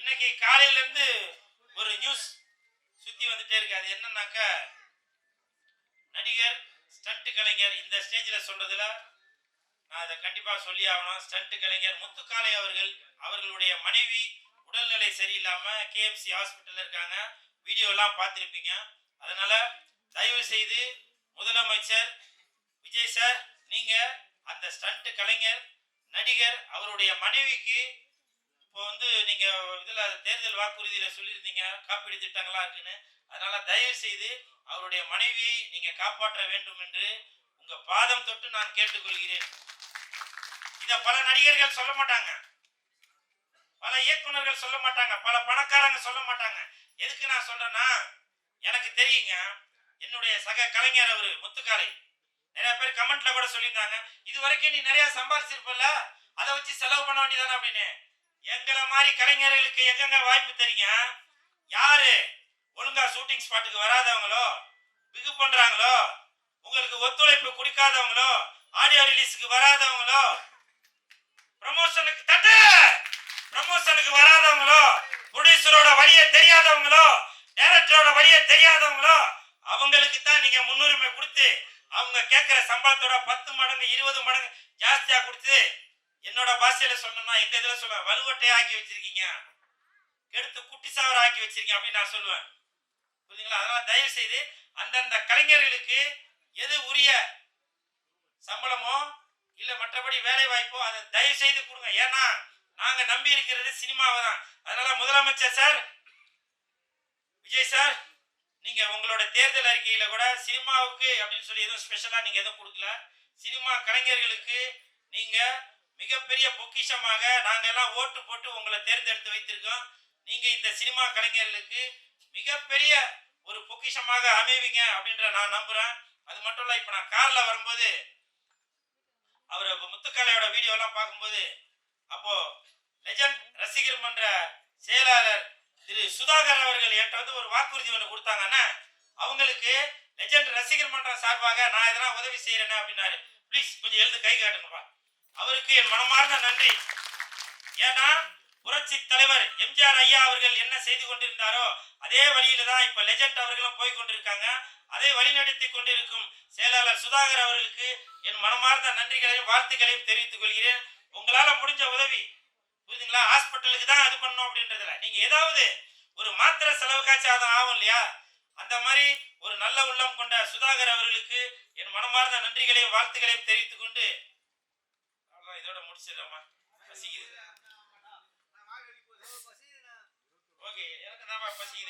இன்னைக்கு காலையில இருந்து ஒரு நியூஸ் சுத்தி வந்துட்டே இருக்கு. அது என்னன்னாக்க, நடிகர் ஸ்டண்ட் கலைஞர் இந்த ஸ்டேஜ்ல சொல்றதுல நான் அதை கண்டிப்பா சொல்லி ஆகணும். ஸ்டண்ட் கலைஞர் முத்துக்காளை அவர்களுடைய மனைவி உடல்நிலை சரியில்லாம கேஎம்சி ஹாஸ்பிட்டல்ல இருக்காங்க. வீடியோ எல்லாம் பார்த்திருப்பீங்க. அதனால தயவு செய்து முதலமைச்சர் விஜய் சார், நீங்க அந்த ஸ்டண்ட் கலைஞர் நடிகர் அவருடைய மனைவிக்கு இப்போ நீங்க இதுல தேர்தல் வாக்குறுதியில சொல்லியிருந்தீங்க காப்பீடு திட்டங்களா இருக்குன்னு. அதனால தயவு செய்து அவருடைய மனைவியை நீங்க காப்பாற்ற வேண்டும் என்று உங்க பாதம் தொட்டு நான் கேட்டுக்கொள்கிறேன். இத பல நடிகர்கள் சொல்ல மாட்டாங்க, பல இயக்குநர்கள் சொல்ல மாட்டாங்க, பல பணக்காரங்க சொல்ல மாட்டாங்க. எதுக்கு நான் சொல்றேன்னா, எனக்கு தெரியுங்க, என்னுடைய சக கலைஞர் அவரு முத்துக்காளை நிறைய பேர் கமெண்ட்ல கூட சொல்லியிருந்தாங்க, இது வரைக்கும் நீ நிறைய சம்பாதிச்சிருப்பல, அதை வச்சு செலவு பண்ண வேண்டியதானே அப்படின்னு. எங்களை மாதிரி கலைஞர்களுக்கு எங்கெங்க வாய்ப்பு தெரியுங்க? யாரு ஒழுங்கா ஷூட்டிங் ஸ்பாட்டுக்கு வராதவங்களோ, பிகு பண்றாங்களோ, உங்களுக்கு ஒத்துழைப்பு கொடுக்காதவங்களோ, ஆடியோ ரிலீஸுக்கு வராதவங்களோ, ப்ரமோஷனுக்கு வராதவங்களோ, ப்ரொடியூசரோட வழியை தெரியாதவங்களோ, டைரக்டரோட வழியை தெரியாதவங்களோ, அவங்களுக்கு தான் நீங்க முன்னுரிமை கொடுத்து அவங்க கேட்கிற சம்பளத்தோட 10 மடங்கு 20 மடங்கு ஜாஸ்தியா கொடுத்து, என்னோட பாஷையில சொல்லணும்னா எங்க இதுல சொல்ல வலுவட்டை ஆக்கி வச்சிருக்கீங்க, எடுத்து குட்டி சாவர ஆக்கி வச்சிருக்கீங்க அப்படின்னு நான் சொல்லுவேன். புரியுதுங்களா? அதனால தயவு செய்து அந்தந்த கலைஞர்களுக்கு எது உரிய சம்பளமோ இல்ல மற்றபடி வேலை வாய்ப்போ அதை தயவு செய்து கொடுங்க. ஏன்னா நாங்க நம்பி இருக்கிறது சினிமாவை தான். அதனால முதலமைச்சர் சார், விஜய் சார், நீங்க உங்களோட தேர்தல் அறிக்கையில கூட சினிமாவுக்கு அப்படின்னு சொல்லி எதுவும் ஸ்பெஷலா நீங்க எதுவும் கொடுக்கல. சினிமா கலைஞர்களுக்கு நீங்க மிகப்பெரிய பொக்கிஷமாக நாங்க எல்லாம் ஓட்டு போட்டு உங்களை தேர்ந்தெடுத்து வைத்திருக்கோம். நீங்க இந்த சினிமா கலைஞர்களுக்கு மிகப்பெரிய ஒரு பொக்கிஷமாக அமைவீங்க அப்படின்ற நான் நம்புறேன். அது மட்டும் இல்ல, இப்ப நான் கார்ல வரும்போது அவரு முத்துக்காளையோட வீடியோ எல்லாம் பார்க்கும்போது, அப்போ லெஜண்ட் ரசிகர் மன்ற செயலாளர் திரு சுதாகர் அவர்கள் என்கிட்ட ஒரு வாக்குறுதி ஒன்று கொடுத்தாங்கன்னா, அவங்களுக்கு லெஜண்ட் ரசிகர் மன்றம் சார்பாக நான் இதெல்லாம் உதவி செய்யறேன்னு அப்படின்னாரு. ப்ளீஸ் கொஞ்சம் எழுந்து கை காட்டுங்கப்பா. அவருக்கு என் மனமார்ந்த நன்றி. ஏன்னா புரட்சி தலைவர் எம்ஜிஆர் ஐயா அவர்கள் என்ன செய்து கொண்டிருந்தாரோ அதே வழியில தான் இப்ப லெஜண்ட் அவர்களும் போய் கொண்டிருக்காங்க. அதை வழிநடத்தி கொண்டிருக்கும் செயலாளர் சுதாகர் அவர்களுக்கு என் மனமார்ந்த நன்றிகளையும் வாழ்த்துக்களையும் தெரிவித்துக் கொள்கிறேன். உங்களால முடிஞ்ச உதவி, புரியுதுங்களா? ஹாஸ்பிட்டலுக்கு தான் அது பண்ணணும் அப்படின்றதுல நீங்க ஏதாவது ஒரு மாத்திரை செலவுக்காச்சும் ஆகும் இல்லையா? அந்த மாதிரி ஒரு நல்ல உள்ளம் கொண்ட சுதாகர் அவர்களுக்கு என் மனமார்ந்த நன்றிகளையும் வாழ்த்துக்களையும் தெரிவித்துக் கொண்டு இதோட முடிச்சிடலாமா? பசிக்குது. ஓகே, எனக்கு தான் பசிக்குது.